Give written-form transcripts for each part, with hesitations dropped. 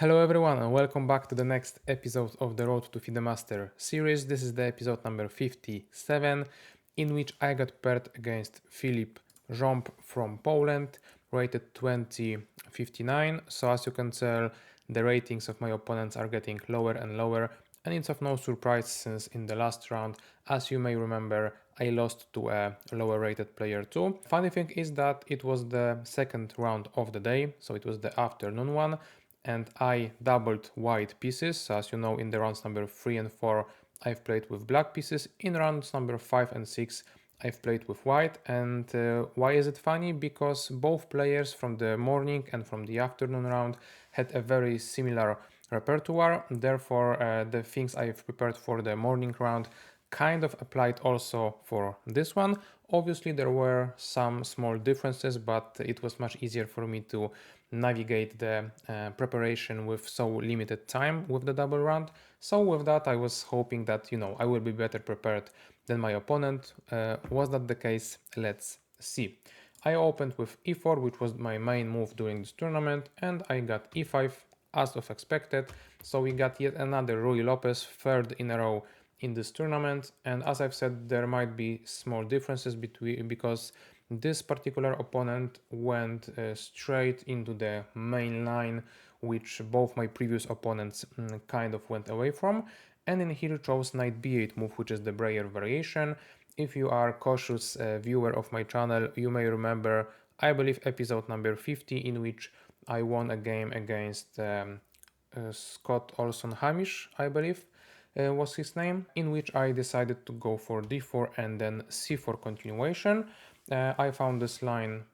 Hello everyone and welcome back to the next episode of the Road to Be the Master series. This is the episode number 57 in which I got paired against Filip Żomp from Poland, rated 2059. So as you can tell, the ratings of my opponents are getting lower and lower, and it's of no surprise since in the last round, as you may remember, I lost to a lower rated player too. Funny thing is that it was the second round of the day, so it was the afternoon one, and I doubled white pieces. So as you know, in the rounds number 3 and 4 I've played with black pieces. In rounds number 5 and 6 I've played with white. And why is it funny? Because both players from the morning and from the afternoon round had a very similar repertoire. Therefore the things I've prepared for the morning round kind of applied also for this one. Obviously there were some small differences, but it was much easier for me to navigate the preparation with so limited time with the double round. So with that I was hoping that I will be better prepared than my opponent. Was that the case? Let's see. I opened with e4, which was my main move during this tournament, and I got e5 as of expected. So we got yet another Rui Lopez, third in a row in this tournament. And as I've said, there might be small differences because this particular opponent went straight into the main line, which both my previous opponents kind of went away from. And in here chose knight b8 move, which is the Breyer variation. If you are cautious viewer of my channel, you may remember, I believe, episode number 50, in which I won a game against Scott Olson Hamish, I believe was his name, in which I decided to go for d4 and then c4 continuation. I found this line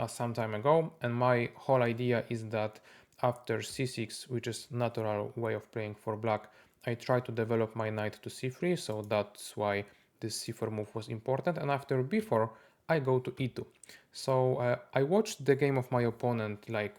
some time ago, and my whole idea is that after c6, which is natural way of playing for black, I try to develop my knight to c3, so that's why this c4 move was important. And after b4 I go to e2. So I watched the game of my opponent like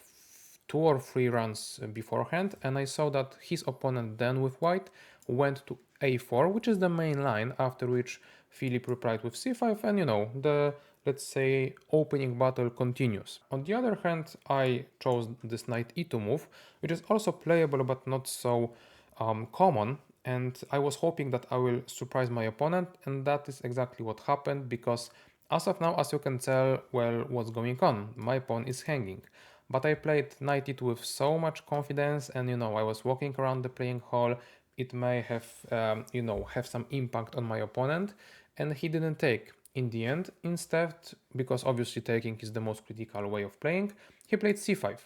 2 or 3 runs beforehand, and I saw that his opponent then with white went to a4, which is the main line, after which Filip replied with c5, and the, let's say, opening battle continues. On the other hand, I chose this knight e2 move, which is also playable but not so common, and I was hoping that I will surprise my opponent, and that is exactly what happened, because as of now, as you can tell, well, what's going on? My pawn is hanging. But I played knight e2 with so much confidence, and I was walking around the playing hall. It may have have some impact on my opponent, and he didn't take in the end. Instead, because obviously taking is the most critical way of playing, he played c5,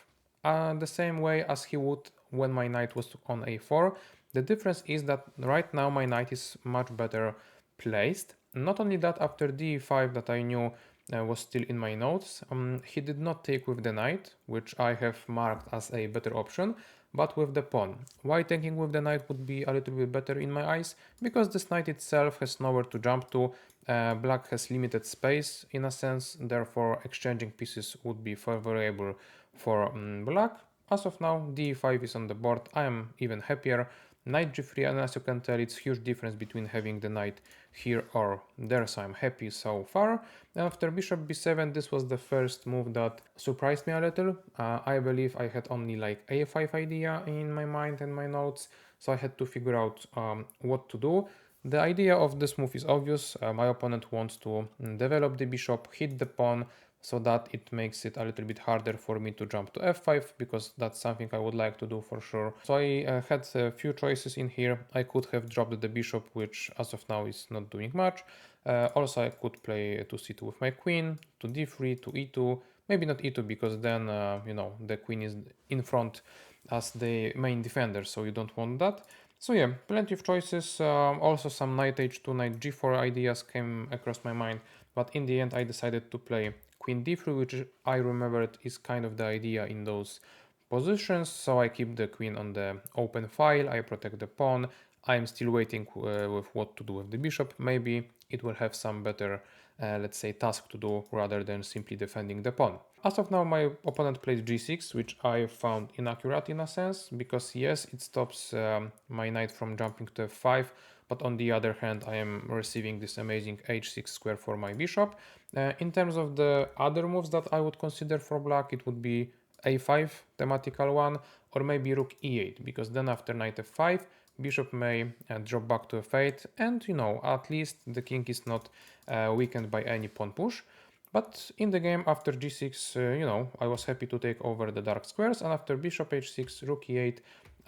the same way as he would when my knight was on a4. The difference is that right now my knight is much better placed. Not only that, after d5 that I knew was still in my notes, he did not take with the knight, which I have marked as a better option, but with the pawn. Why taking with the knight would be a little bit better in my eyes? Because this knight itself has nowhere to jump to, black has limited space in a sense, therefore exchanging pieces would be favorable for black. As of now, d5 is on the board, I am even happier. Knight g3, and as you can tell, it's huge difference between having the knight here or there, so I'm happy so far. After bishop b7, this was the first move that surprised me a little. I believe I had only like a5 idea in my mind and my notes, so I had to figure out what to do. The idea of this move is obvious. My opponent wants to develop the bishop, hit the pawn, so that it makes it a little bit harder for me to jump to f5, because that's something I would like to do for sure. So I had a few choices in here. I could have dropped the bishop, which as of now is not doing much. Also I could play to c2 with my queen, to d3, to e2, maybe not e2, because then the queen is in front as the main defender, so you don't want that. So yeah, plenty of choices. Also some knight h2, knight g4 ideas came across my mind, but in the end I decided to play queen d3, which I remembered is kind of the idea in those positions. So I keep the queen on the open file, I protect the pawn. I'm still waiting with what to do with the bishop. Maybe it will have some better, let's say, task to do rather than simply defending the pawn. As of now, my opponent played g6, which I found inaccurate in a sense, because yes, it stops my knight from jumping to f5, but on the other hand, I am receiving this amazing h6 square for my bishop. In terms of the other moves that I would consider for black, it would be a5 thematical one, or maybe rook e8, because then after knight f5, bishop may drop back to f8, and at least the king is not weakened by any pawn push. But in the game after g6, I was happy to take over the dark squares, and after bishop h6, rook e8,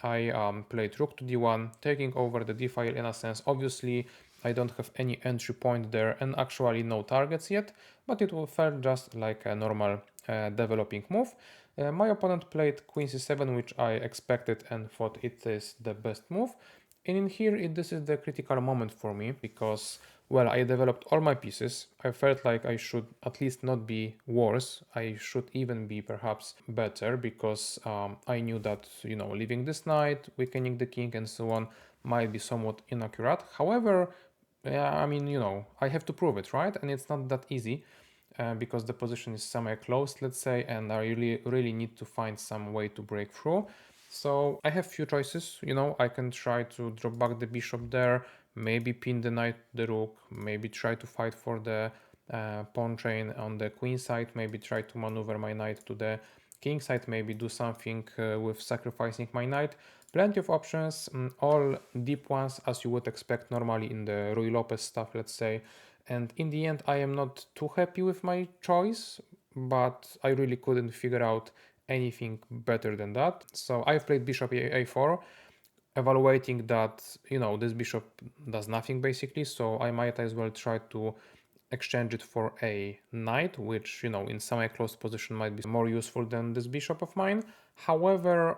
I played rook to d1, taking over the d file in a sense. Obviously, I don't have any entry point there and actually no targets yet, but it will felt just like a normal developing move. My opponent played queen c7, which I expected and thought it is the best move. And in here, this is the critical moment for me because, well, I developed all my pieces. I felt like I should at least not be worse. I should even be perhaps better because I knew that, leaving this knight, weakening the king and so on might be somewhat inaccurate. However, I mean, I have to prove it, right? And it's not that easy. Because the position is semi-closed, let's say, and I really need to find some way to break through. So I have few choices, I can try to drop back the bishop there, maybe pin the knight, the rook, maybe try to fight for the pawn chain on the queen side, maybe try to maneuver my knight to the king side, maybe do something with sacrificing my knight. Plenty of options, all deep ones as you would expect normally in the Ruy Lopez stuff, let's say. And in the end, I am not too happy with my choice, but I really couldn't figure out anything better than that. So I played bishop a4, evaluating that, this bishop does nothing basically, so I might as well try to exchange it for a knight, which, in semi-closed position might be more useful than this bishop of mine. However,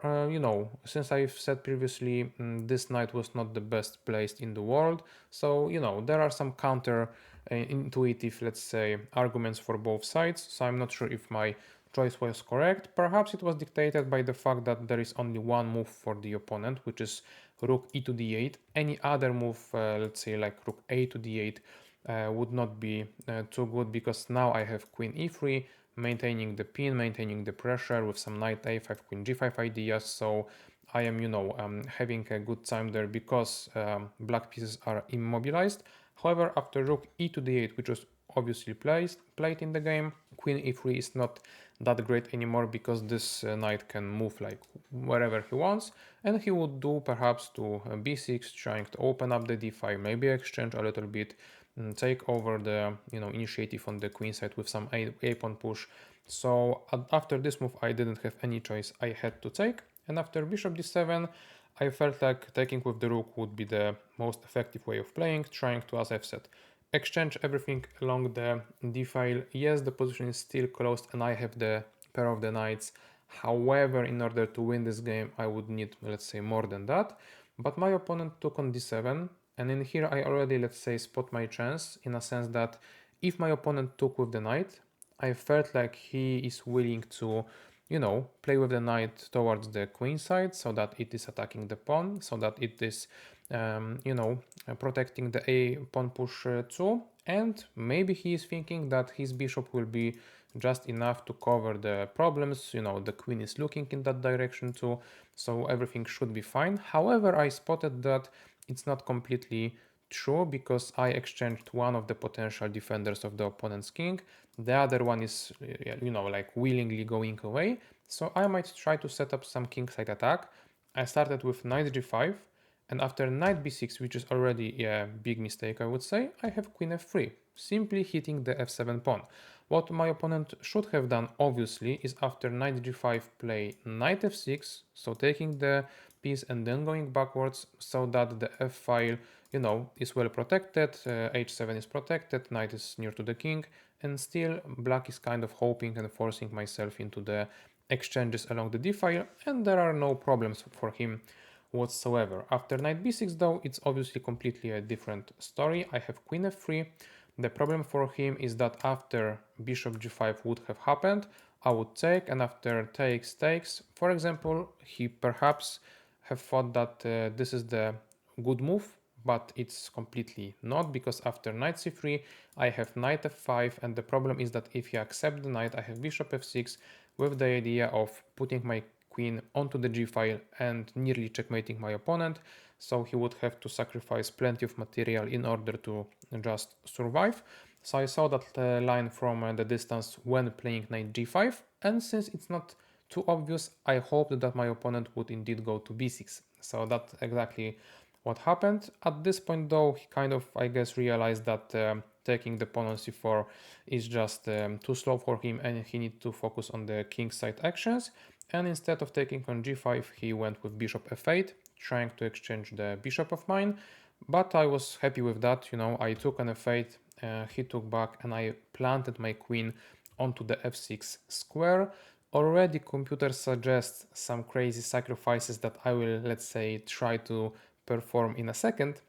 since I've said previously, this knight was not the best placed in the world. So, there are some counter intuitive, let's say, arguments for both sides. So I'm not sure if my choice was correct. Perhaps it was dictated by the fact that there is only one move for the opponent, which is rook e to d8. Any other move, let's say like rook a to d8, would not be too good because now I have queen e3, maintaining the pin, maintaining the pressure with some knight a5, queen g5 ideas. So I am, having a good time there because black pieces are immobilized. However, after rook e to d8, which was obviously played in the game, queen e3 is not that great anymore because this knight can move like wherever he wants, and he would do perhaps to b6, trying to open up the d5, maybe exchange a little bit, take over the initiative on the queen side with some a pawn push. So after this move I didn't have any choice, I had to take. And after bishop d7 I felt like taking with the rook would be the most effective way of playing, trying to, as I've said, exchange everything along the d file. Yes, the position is still closed and I have the pair of the knights. However, in order to win this game I would need, let's say, more than that. But my opponent took on d7, and in here I already, let's say, spot my chance in a sense that if my opponent took with the knight, I felt like he is willing to, play with the knight towards the queen side so that it is attacking the pawn, so that it is, protecting the a pawn push too. And maybe he is thinking that his bishop will be just enough to cover the problems. The queen is looking in that direction too, so everything should be fine. However, I spotted that it's not completely true because I exchanged one of the potential defenders of the opponent's king. The other one is, like willingly going away. So I might try to set up some kingside attack. I started with knight g5, and after knight b6, which is already a big mistake, I would say, I have queen f3, simply hitting the f7 pawn. What my opponent should have done, obviously, is after knight g5 play knight f6, so taking the piece and then going backwards so that the f file, is well protected, h7 is protected, knight is near to the king, and still black is kind of hoping and forcing myself into the exchanges along the d file, and there are no problems for him whatsoever. After knight b6 though, it's obviously completely a different story. I have queen f3. The problem for him is that after bishop g5 would have happened, I would take, and after takes, for example, he perhaps have thought that this is the good move, but it's completely not, because after knight c3 I have knight f5, and the problem is that if you accept the knight I have bishop f6 with the idea of putting my queen onto the g file and nearly checkmating my opponent, so he would have to sacrifice plenty of material in order to just survive. So I saw that line from the distance when playing knight g5, and since it's not too obvious, I hoped that my opponent would indeed go to b6. So that's exactly what happened. At this point though, he kind of, I guess, realized that taking the pawn on c4 is just too slow for him and he needs to focus on the king side actions. And instead of taking on g5, he went with bishop f8, trying to exchange the bishop of mine. But I was happy with that, you know, I took on f8, he took back, and I planted my queen onto the f6 square. Already computer suggests some crazy sacrifices that I will, let's say, try to perform in a second.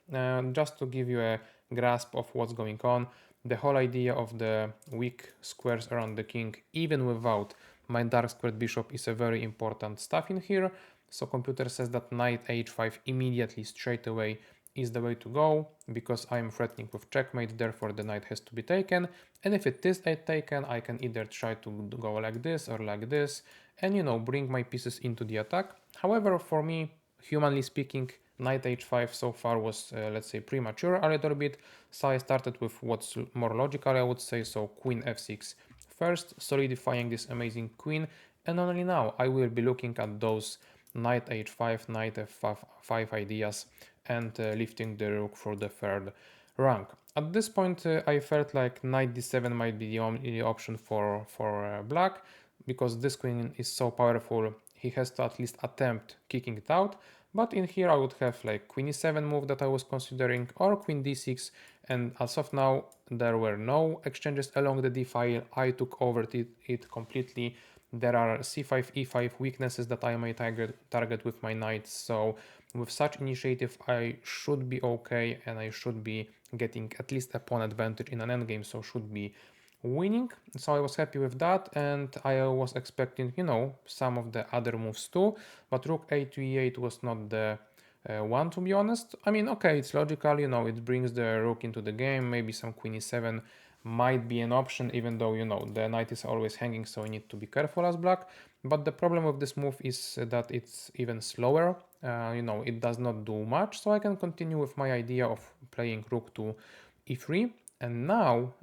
Just to give you a grasp of what's going on, the whole idea of the weak squares around the king, even without my dark squared bishop, is a very important stuff in here. So computer says that knight h5 immediately, straight away, is the way to go, because I'm threatening with checkmate, therefore the knight has to be taken. And if it is taken, I can either try to go like this or like this, and, you know, bring my pieces into the attack. However, for me, humanly speaking, knight h5 so far was, let's say, premature a little bit, so I started with what's more logical, I would say, so queen f6 first, solidifying this amazing queen, and only now I will be looking at those knight h5, knight f5 ideas, and lifting the rook for the third rank. At this point, I felt like knight d7 might be the only option for black, because this queen is so powerful, he has to at least attempt kicking it out. But in here I would have like queen e7 move that I was considering, or queen d6, and as of now there were no exchanges along the d file, I took over it completely. There are c5, e5 weaknesses that I may target with my knights, so with such initiative I should be okay, and I should be getting at least a pawn advantage in an endgame, so should be winning. So I was happy with that, and I was expecting, you know, some of the other moves too, but rook a to e8 was not the one, to be honest. I mean, okay, it's logical, you know, it brings the rook into the game, maybe some queen e7 might be an option, even though, you know, the knight is always hanging, so you need to be careful as black. But the problem with this move is that it's even slower, you know, it does not do much, so I can continue with my idea of playing rook to e3. And now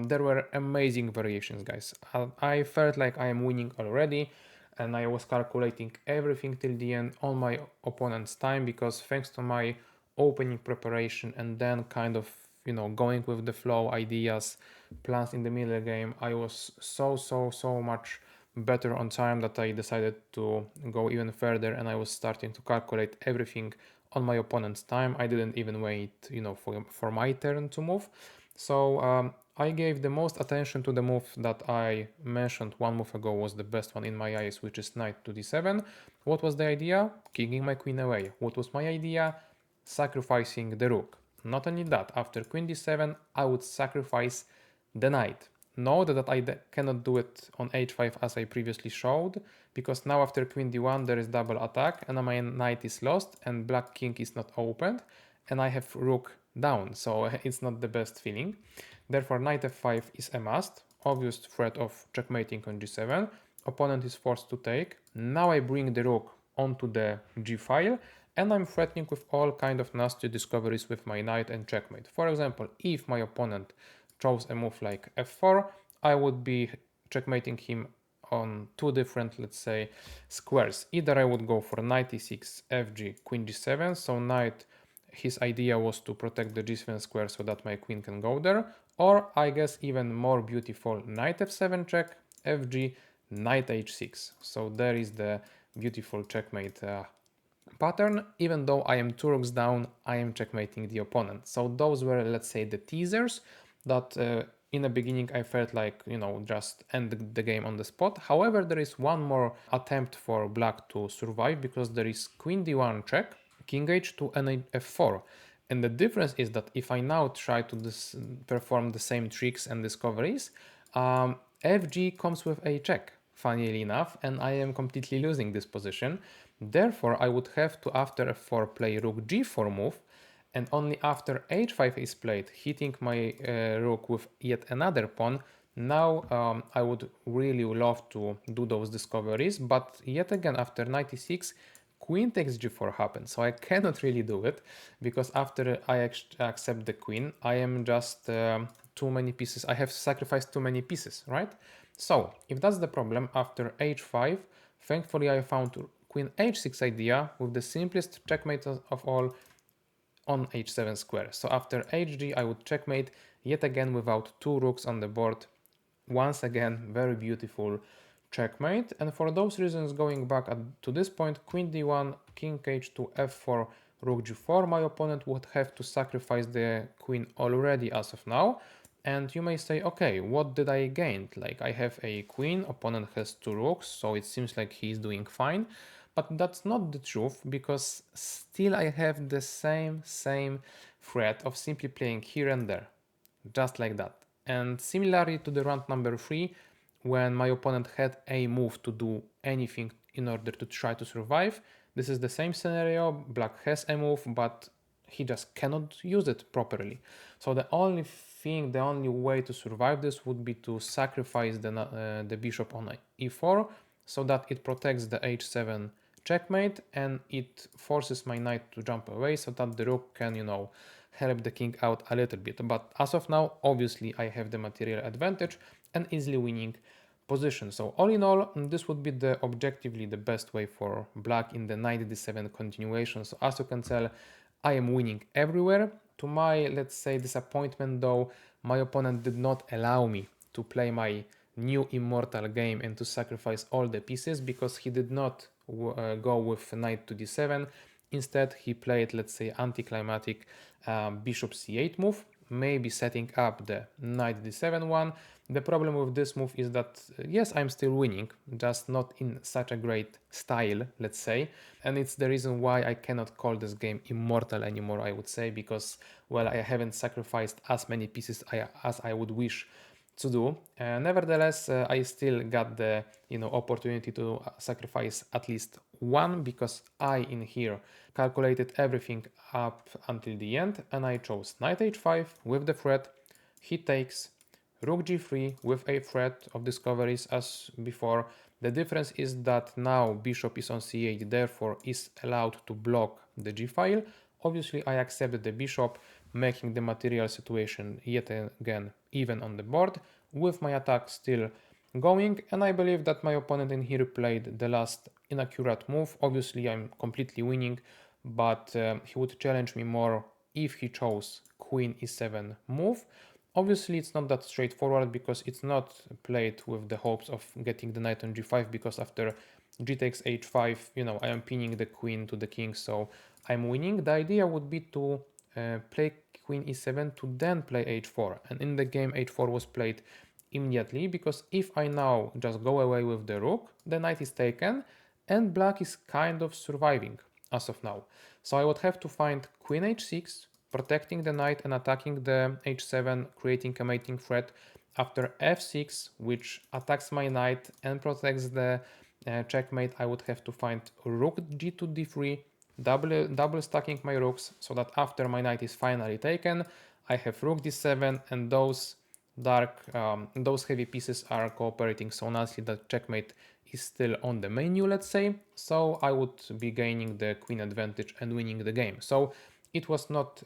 there were amazing variations, guys. I felt like I am winning already, and I was calculating everything till the end on my opponent's time, because thanks to my opening preparation and then kind of, you know, going with the flow ideas, plans in the middle game, I was so much better on time that I decided to go even further, and I was starting to calculate everything on my opponent's time. I didn't even wait, you know, for my turn to move. So I gave the most attention to the move that I mentioned one move ago was the best one in my eyes, which is knight to d7. What was the idea? Kicking my queen away. What was my idea? Sacrificing the rook. Not only that, after queen d7, I would sacrifice the knight. Note that I cannot do it on h5 as I previously showed, because now after queen d1 there is double attack and my knight is lost and black king is not opened, and I have rook down, so it's not the best feeling. Therefore knight f5 is a must, obvious threat of checkmating on g7, opponent is forced to take. Now I bring the rook onto the g file, and I'm threatening with all kind of nasty discoveries with my knight and checkmate. For example, if my opponent chose a move like f4, I would be checkmating him on two different, let's say, squares. Either I would go for knight e6, fg, queen g7, so knight, his idea was to protect the g7 square so that my queen can go there, or I guess even more beautiful, knight f7 check, fg, knight h6. So there is the beautiful checkmate pattern. Even though I am two rooks down, I am checkmating the opponent. So those were, let's say, the teasers that in the beginning I felt like, you know, just end the game on the spot. However, there is one more attempt for black to survive, because there is queen d1 check, king h2 and f4. And the difference is that if I now try to perform the same tricks and discoveries, fg comes with a check, funnily enough, and I am completely losing this position. Therefore, I would have to, after f4, play rook g4 move, and only after h5 is played, hitting my rook with yet another pawn. Now I would really love to do those discoveries, but yet again after knight e6, queen takes g4 happens, so I cannot really do it, because after I accept the queen, I am just too many pieces, I have sacrificed too many pieces, right? So if that's the problem, after h5, thankfully I found queen h6 idea with the simplest checkmate of all on h7 square. So after hg I would checkmate yet again without two rooks on the board. Once again, very beautiful checkmate. And for those reasons, going back to this point, queen d1, king h2, f4, rook g4, my opponent would have to sacrifice the queen already as of now. And you may say, okay, what did I gain? Like, I have a queen, opponent has two rooks, so it seems like he's doing fine. But that's not the truth, because still I have the same threat of simply playing here and there, just like that. And similarly to the round number 3, when my opponent had a move to do anything in order to try to survive, this is the same scenario. Black has a move, but he just cannot use it properly. So the only way to survive this would be to sacrifice the bishop on e4, so that it protects the h7 checkmate and it forces my knight to jump away so that the rook can, help the king out a little bit. But as of now, obviously I have the material advantage and easily winning position. So all in all, this would be objectively the best way for black in the knight d7 continuation. So as you can tell, I am winning everywhere. To my, let's say, disappointment though, my opponent did not allow me to play my new Immortal game and to sacrifice all the pieces, because he did not go with knight to d7. Instead, he played, let's say, anticlimactic bishop c8 move, maybe setting up the knight d7 one. The problem with this move is that, yes, I'm still winning, just not in such a great style, let's say. And it's the reason why I cannot call this game Immortal anymore, I would say, because, well, I haven't sacrificed as many pieces as I would wish to do. Nevertheless, I still got the opportunity to sacrifice at least one, because I in here calculated everything up until the end, and I chose knight h5 with the threat, he takes, rook g3 with a threat of discoveries as before. The difference is that now bishop is on c8, therefore is allowed to block the g file. Obviously I accepted the bishop, making the material situation yet again even on the board, with my attack still going, and I believe that my opponent in here played the last inaccurate move. Obviously I'm completely winning, but he would challenge me more if he chose queen e7 move. Obviously it's not that straightforward, because it's not played with the hopes of getting the knight on g5, because after g takes h5, I am pinning the queen to the king, so I'm winning. The idea would be to play queen e7 to then play h4, and in the game h4 was played immediately, because if I now just go away with the rook, the knight is taken and black is kind of surviving as of now. So I would have to find queen h6, protecting the knight and attacking the h7, creating a mating threat. After f6, which attacks my knight and protects the checkmate, I would have to find rook g2 d3, double stacking my rooks, so that after my knight is finally taken, I have rook d7, and those heavy pieces are cooperating so nicely that checkmate is still on the menu, let's say. So I would be gaining the queen advantage and winning the game. So it was not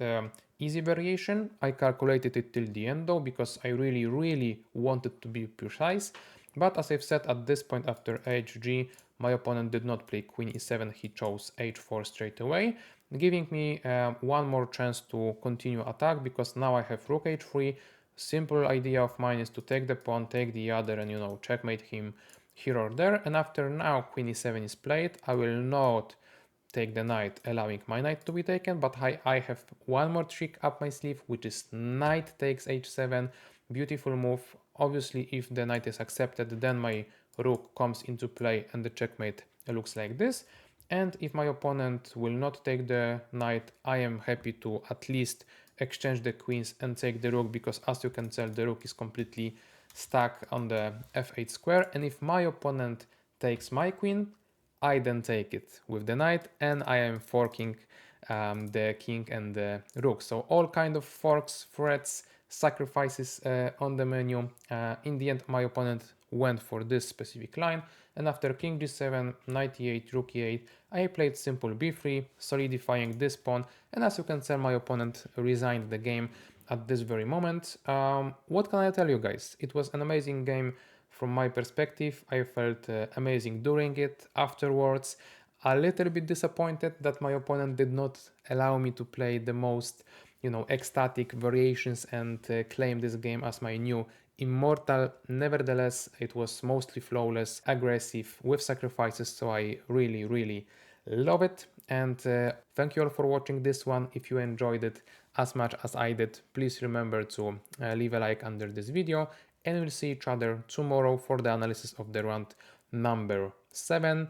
easy variation. I calculated it till the end though, because I really wanted to be precise. But as I've said, at this point after hg, my opponent did not play queen e7, he chose h4 straight away, giving me one more chance to continue attack, because now I have rook h3. Simple idea of mine is to take the pawn, take the other, and checkmate him here or there. And after now queen e7 is played, I will not take the knight, allowing my knight to be taken, but I have one more trick up my sleeve, which is knight takes h7. Beautiful move. Obviously if the knight is accepted, then my rook comes into play and the checkmate looks like this. And if my opponent will not take the knight, I am happy to at least exchange the queens and take the rook, because as you can tell, the rook is completely stuck on the f8 square. And if my opponent takes my queen, I then take it with the knight, and I am forking the king and the rook. So all kind of forks, threats, sacrifices on the menu. In the end, my opponent went for this specific line, and after king g7, knight e8, rook e8, I played simple b3, solidifying this pawn, and as you can tell, my opponent resigned the game at this very moment. What can I tell you guys? It was an amazing game from my perspective, I felt amazing during it. Afterwards, a little bit disappointed that my opponent did not allow me to play the most, ecstatic variations and claim this game as my new Immortal. Nevertheless, it was mostly flawless, aggressive, with sacrifices, so I really, really love it. And thank you all for watching this one. If you enjoyed it as much as I did, please remember to leave a like under this video, and we'll see each other tomorrow for the analysis of the round number 7.